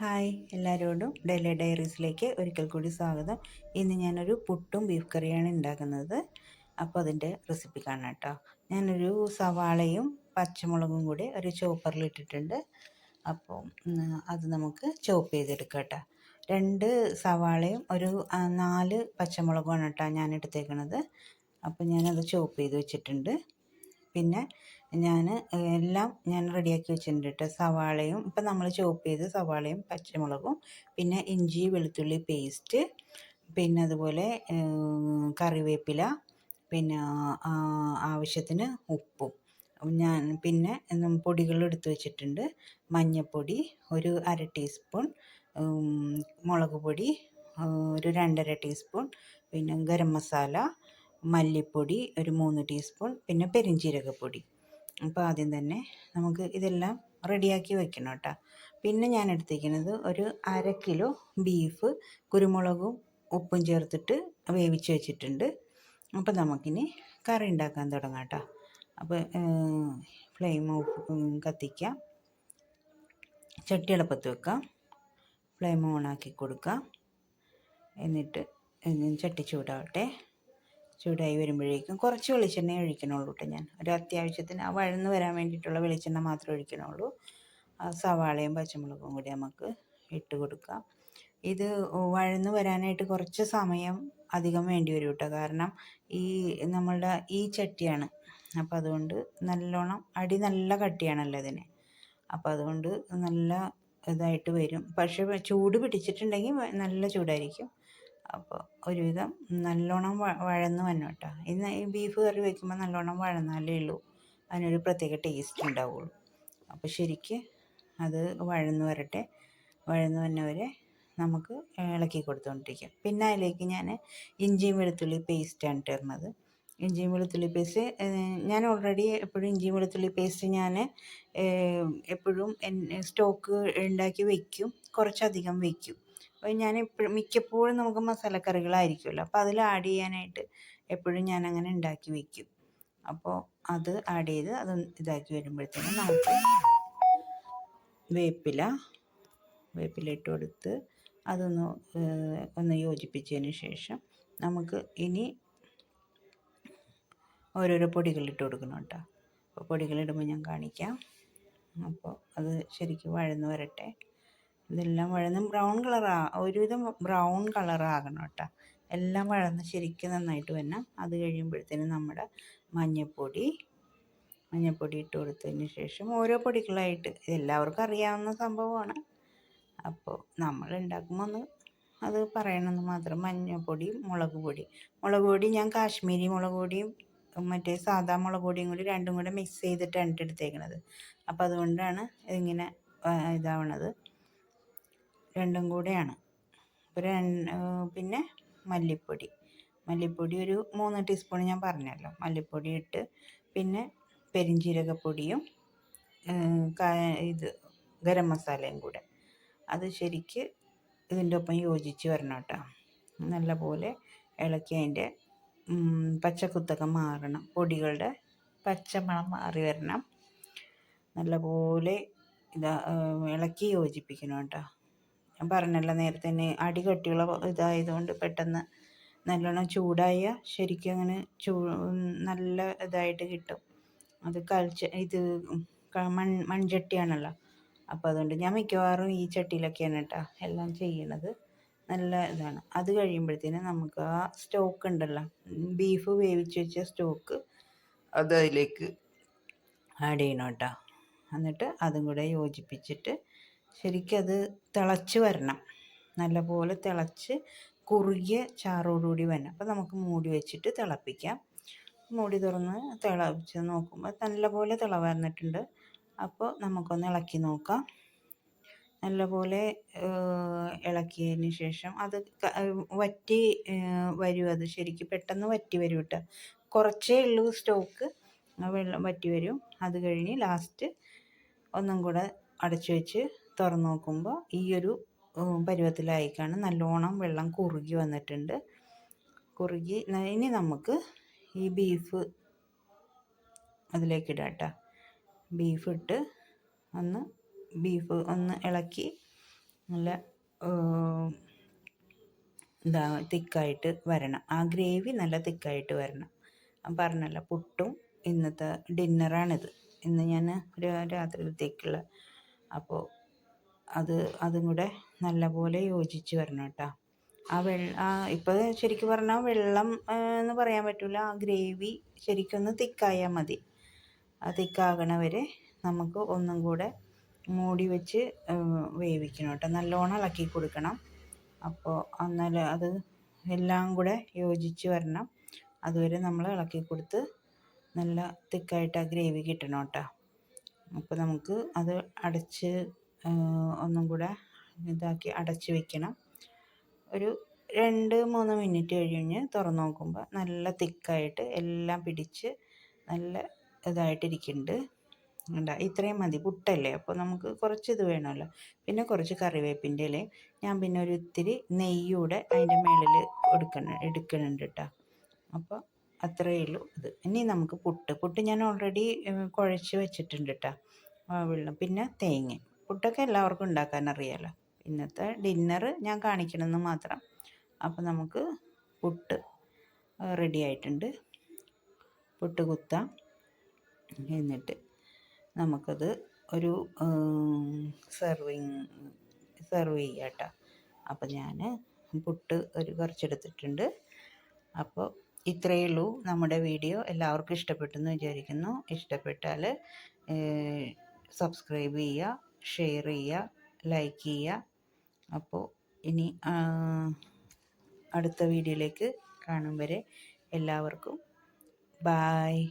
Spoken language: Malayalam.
ഹായ് എല്ലാവരോടും ഡെയിലി ഡയറീസിലേക്ക് ഒരിക്കൽ കൂടി സ്വാഗതം. ഇന്ന് ഞാനൊരു പുട്ടും ബീഫ് കറിയാണ് ഉണ്ടാക്കുന്നത്. അപ്പോൾ അതിൻ്റെ റെസിപ്പി കാണാം കേട്ടോ. ഞാനൊരു സവാളയും പച്ചമുളകും കൂടി ഒരു ചോപ്പറിൽ ഇട്ടിട്ടുണ്ട്. അപ്പോൾ അത് നമുക്ക് ചോപ്പ് ചെയ്തെടുക്കാം കേട്ടോ. 2 സവാളയും ഒരു 4 പച്ചമുളകുമാണ് കേട്ടോ ഞാൻ എടുത്തേക്കണത്. അപ്പോൾ ഞാനത് ചോപ്പ് ചെയ്ത് വെച്ചിട്ടുണ്ട്. പിന്നെ ഞാൻ റെഡിയാക്കി വെച്ചിട്ടുണ്ട് കേട്ടോ. സവാളയും ഇപ്പം നമ്മൾ ചോപ്പ് ചെയ്ത് സവാളയും പച്ചമുളകും, പിന്നെ ഇഞ്ചി വെളുത്തുള്ളി പേസ്റ്റ്, പിന്നെ അതുപോലെ കറിവേപ്പില, പിന്നെ ആവശ്യത്തിന് ഉപ്പും പിന്നെ പൊടികൾ എടുത്ത് വെച്ചിട്ടുണ്ട്. മഞ്ഞൾപ്പൊടി ഒരു 1/2 ടീസ്പൂൺ, മുളക് പൊടി ഒരു 2.5 ടീസ്പൂൺ, പിന്നെ ഗരം മസാല, മല്ലിപ്പൊടി ഒരു 3 ടീസ്പൂൺ, പിന്നെ പെരുംജീരകപ്പൊടി. അപ്പോൾ ആദ്യം തന്നെ നമുക്ക് ഇതെല്ലാം റെഡിയാക്കി വെക്കണം കേട്ടോ. പിന്നെ ഞാൻ എടുത്തിരിക്കുന്നത് ഒരു 1/2 കിലോ ബീഫ് കുരുമുളകും ഉപ്പും ചേർത്തിട്ട് വേവിച്ച് വെച്ചിട്ടുണ്ട്. അപ്പോൾ നമുക്കിനി കറി ഉണ്ടാക്കാൻ തുടങ്ങാം കേട്ടോ. അപ്പോൾ ഫ്ലെയിം കത്തിക്കാം, ചട്ടി അടുപ്പത്ത് വെക്കാം, ഫ്ലെയിം ഓണാക്കി കൊടുക്കാം. എന്നിട്ട് ചട്ടി ചൂടാവട്ടെ. ചൂടായി വരുമ്പോഴേക്കും കുറച്ച് വെളിച്ചെണ്ണ ഒഴിക്കണുള്ളൂ കേട്ടോ. ഞാൻ ഒരു അത്യാവശ്യത്തിന് ആ വഴന്ന് വരാൻ വേണ്ടിയിട്ടുള്ള വെളിച്ചെണ്ണ മാത്രമേ ഒഴിക്കണുള്ളൂ. സവാളയും പച്ചമുളകും കൂടി നമുക്ക് ഇട്ട് കൊടുക്കാം. ഇത് വഴന്ന് വരാനായിട്ട് കുറച്ച് സമയം അധികം വേണ്ടി വരും കേട്ടോ. കാരണം നമ്മളുടെ ഈ ചട്ടിയാണ്. അപ്പോൾ അതുകൊണ്ട് നല്ലോണം നല്ല കട്ടിയാണല്ലോ ഇതിന്. അപ്പോൾ അതുകൊണ്ട് നല്ല ഇതായിട്ട് വരും. പക്ഷേ ചൂട് പിടിച്ചിട്ടുണ്ടെങ്കിൽ നല്ല ചൂടായിരിക്കും. അപ്പോൾ ഒരുവിധം നല്ലോണം വഴന്ന് വന്നു കേട്ടോ. ഇന്ന് ഈ ബീഫ് കറി വയ്ക്കുമ്പോൾ നല്ലോണം വഴന്നാലേ ഉള്ളൂ അതിനൊരു പ്രത്യേക ടേസ്റ്റ് ഉണ്ടാവുള്ളൂ. അപ്പോൾ ശരിക്ക് അത് വഴന്ന് വരട്ടെ. വഴന്ന് വന്നവരെ നമുക്ക് ഇളക്കി കൊടുത്തുകൊണ്ടിരിക്കും. പിന്നെ അതിലേക്ക് ഞാൻ ഇഞ്ചിയും വെളുത്തുള്ളി പേസ്റ്റാണ് ഇട്ടിരുന്നത്. ഇഞ്ചിയും വെളുത്തുള്ളി പേസ്റ്റ് ഞാൻ ഓൾറെഡി എപ്പോഴും ഇഞ്ചിയും വെളുത്തുള്ളി പേസ്റ്റ് ഞാൻ എപ്പോഴും സ്റ്റോക്ക് ഉണ്ടാക്കി വയ്ക്കും, കുറച്ചധികം വയ്ക്കും. അപ്പോൾ ഞാൻ മിക്കപ്പോഴും നമുക്ക് മസാലക്കറികളായിരിക്കുമല്ലോ, അപ്പോൾ അതിൽ ആഡ് ചെയ്യാനായിട്ട് എപ്പോഴും ഞാൻ അങ്ങനെ ഉണ്ടാക്കി വയ്ക്കും. അപ്പോൾ അത് ആഡ് ചെയ്ത് അത് ഇതാക്കി വരുമ്പോഴത്തേനും നമുക്ക് വേപ്പില ഇട്ട് കൊടുത്ത് ഒന്ന് യോജിപ്പിച്ചതിന് ശേഷം നമുക്ക് ഇനി ഓരോരോ പൊടികളിട്ട് കൊടുക്കണം കേട്ടോ. അപ്പോൾ പൊടികളിടുമ്പോൾ ഞാൻ കാണിക്കാം. അപ്പോൾ അത് ശരിക്കും വഴന്ന് വരട്ടെ. ഇതെല്ലാം വഴന്ന് ഒരുവിധം ബ്രൗൺ കളറാകണം കേട്ടോ. എല്ലാം വഴന്ന് ശരിക്കും നന്നായിട്ട് വരണം. അത് കഴിയുമ്പോഴത്തേനും നമ്മുടെ മഞ്ഞൾപ്പൊടി ഇട്ട് കൊടുത്തതിന് ശേഷം ഓരോ പൊടികളായിട്ട് എല്ലാവർക്കും അറിയാവുന്ന സംഭവമാണ്. അപ്പോൾ നമ്മൾ ഉണ്ടാക്കുമ്പോൾ അത് പറയണമെന്ന് മാത്രം. മഞ്ഞൾപ്പൊടി, മുളക് പൊടി ഞാൻ കാശ്മീരി മുളക് പൊടിയും മറ്റേ സാദാ മുളക് പൊടിയും കൂടി രണ്ടും കൂടെ മിക്സ് ചെയ്തിട്ടാണ് എടുത്തേക്കണത്. അപ്പോൾ അതുകൊണ്ടാണ് ഇതിങ്ങനെ ഇതാവണത്. രണ്ടും കൂടെയാണ്. പിന്നെ മല്ലിപ്പൊടി ഒരു 3 ടീസ്പൂൺ ഞാൻ പറഞ്ഞല്ലോ. മല്ലിപ്പൊടി ഇട്ട് പിന്നെ പെരുംജീരകപ്പൊടിയും ഗരം മസാലയും കൂടെ അത് ശരിക്ക് ഇതിൻ്റെ ഒപ്പം യോജിച്ച് വരണം കേട്ടോ. നല്ലപോലെ ഇളക്കി അതിൻ്റെ പച്ചക്കുത്തൊക്കെ മാറണം. പൊടികളുടെ പച്ചമണം മാറി വരണം. നല്ലപോലെ ഇളക്കി യോജിപ്പിക്കണം കേട്ടോ. ഞാൻ പറഞ്ഞല്ലോ നേരത്തെ തന്നെ അടി കട്ടിയുള്ള ഇതായതുകൊണ്ട് പെട്ടെന്ന് നല്ലോണം ചൂടായ ശരിക്കും അങ്ങനെ നല്ല ഇതായിട്ട് കിട്ടും. അത് മൺചട്ടിയാണല്ലോ. അപ്പോൾ അതുകൊണ്ട് ഞാൻ മിക്കവാറും ഈ ചട്ടിയിലൊക്കെയാണ് കേട്ടോ എല്ലാം ചെയ്യണത്. നല്ല ഇതാണ്. അത് കഴിയുമ്പോഴത്തേനും നമുക്ക് ആ സ്റ്റോക്ക് ഉണ്ടല്ലോ, ബീഫ് വേവിച്ച് വെച്ച സ്റ്റോക്ക് അത് അതിലേക്ക് ആഡ് ചെയ്യണം കേട്ടോ. എന്നിട്ട് അതും കൂടെ യോജിപ്പിച്ചിട്ട് ശരിക്കും അത് തിളച്ച് വരണം. നല്ലപോലെ തിളച്ച് കുറുകിയ ചാറോടുകൂടി വരണം. അപ്പോൾ നമുക്ക് മൂടി വെച്ചിട്ട് തിളപ്പിക്കാം. മൂടി തുറന്ന് തിളച്ച് നോക്കുമ്പോൾ നല്ലപോലെ തിള വന്നിട്ടുണ്ട്. അപ്പോൾ നമുക്കൊന്ന് ഇളക്കി നോക്കാം. നല്ലപോലെ ഇളക്കിയതിന് ശേഷം അത് വറ്റി വരും. അത് ശരിക്കും പെട്ടെന്ന് വറ്റി വരും കേട്ടോ. കുറച്ചേ ഉള്ളൂ സ്റ്റോക്ക്, വെള്ളം വറ്റി വരും. അത് കഴിഞ്ഞ് ലാസ്റ്റ് ഒന്നും കൂടെ അടച്ചു വെച്ച് തുറന്ന് നോക്കുമ്പോൾ ഈ ഒരു പരുവത്തിലായിക്കാണ്. നല്ലോണം വെള്ളം കുറുകി വന്നിട്ടുണ്ട്. ഇനി നമുക്ക് ഈ ബീഫ് അതിലേക്ക് ഇടാം കേട്ടോ. ബീഫ് ഒന്ന് ഇളക്കി നല്ല എന്താ തിക്കായിട്ട് വരണം. ആ ഗ്രേവി നല്ല തിക്കായിട്ട് വരണം. ഞാൻ പറഞ്ഞല്ലോ പുട്ടും ഇന്നത്തെ ഡിന്നറാണിത്. ഇന്ന് ഞാൻ രാത്രിയിലത്തേക്കുള്ള. അപ്പോൾ അതും കൂടെ നല്ലപോലെ യോജിച്ച് വരണം കേട്ടോ. ഇപ്പോൾ ശരിക്കും പറഞ്ഞാൽ വെള്ളം എന്ന് പറയാൻ പറ്റില്ല. ആ ഗ്രേവി ശരിക്കൊന്ന് തിക്കായാൽ മതി. ആ തിക്കാകണ വരെ നമുക്ക് ഒന്നും കൂടെ മൂടി വെച്ച് വേവിക്കണം കേട്ടോ. നല്ലോണം ഇളക്കി കൊടുക്കണം. അപ്പോൾ എന്നാലും അത് എല്ലാം കൂടെ യോജിച്ച് വരണം. അതുവരെ നമ്മൾ ഇളക്കി കൊടുത്ത് നല്ല തിക്കായിട്ട് ആ ഗ്രേവി കിട്ടണം കേട്ടോ. അപ്പോൾ നമുക്ക് അത് അടച്ച് ഒന്നും കൂടെ ഇതാക്കി അടച്ച് വെക്കണം. ഒരു 2-3 മിനിറ്റ് കഴിഞ്ഞ് തുറന്ന് നോക്കുമ്പോൾ നല്ല തിക്കായിട്ട് എല്ലാം പിടിച്ച് നല്ല ഇതായിട്ടിരിക്കുന്നുണ്ട്. ഇത്രയും മതി. പുട്ടല്ലേ, അപ്പോൾ നമുക്ക് കുറച്ച് ഇത് വേണമല്ലോ. പിന്നെ കുറച്ച് കറിവേപ്പിൻ്റെ ഇലയും ഞാൻ പിന്നെ ഒരു ഇത്തിരി നെയ്യൂടെ അതിൻ്റെ മുകളിൽ എടുക്കുന്നുണ്ട് കേട്ടോ. അപ്പോൾ അത്രയേ ഉള്ളൂ ഇത്. ഇനി നമുക്ക് പുട്ട് ഞാൻ ഓൾറെഡി കുഴച്ച് വെച്ചിട്ടുണ്ട് കേട്ടോ. വെള്ളം പിന്നെ തേങ്ങ. പുട്ടൊക്കെ എല്ലാവർക്കും ഉണ്ടാക്കാൻ അറിയാമല്ലോ. ഇന്നത്തെ ഡിന്നർ ഞാൻ കാണിക്കണമെന്ന് മാത്രം. അപ്പോൾ നമുക്ക് പുട്ട് റെഡി ആയിട്ടുണ്ട്. പുട്ട് കുത്താം. എന്നിട്ട് നമുക്കത് ഒരു സെർവ് ചെയ്യാം കേട്ടോ. അപ്പോൾ ഞാൻ പുട്ട് കുറച്ചെടുത്തിട്ടുണ്ട്. അപ്പോൾ ഇത്രയേ ഉള്ളൂ നമ്മുടെ വീഡിയോ. എല്ലാവർക്കും ഇഷ്ടപ്പെട്ടെന്ന് വിചാരിക്കുന്നു. ഇഷ്ടപ്പെട്ടാൽ സബ്സ്ക്രൈബ് ചെയ്യുക, ഷെയർ ചെയ്യുക, ലൈക്ക് ചെയ്യുക. അപ്പോൾ ഇനി അടുത്ത വീഡിയോയിലേക്ക് കാണും വരെ എല്ലാവർക്കും ബായ്.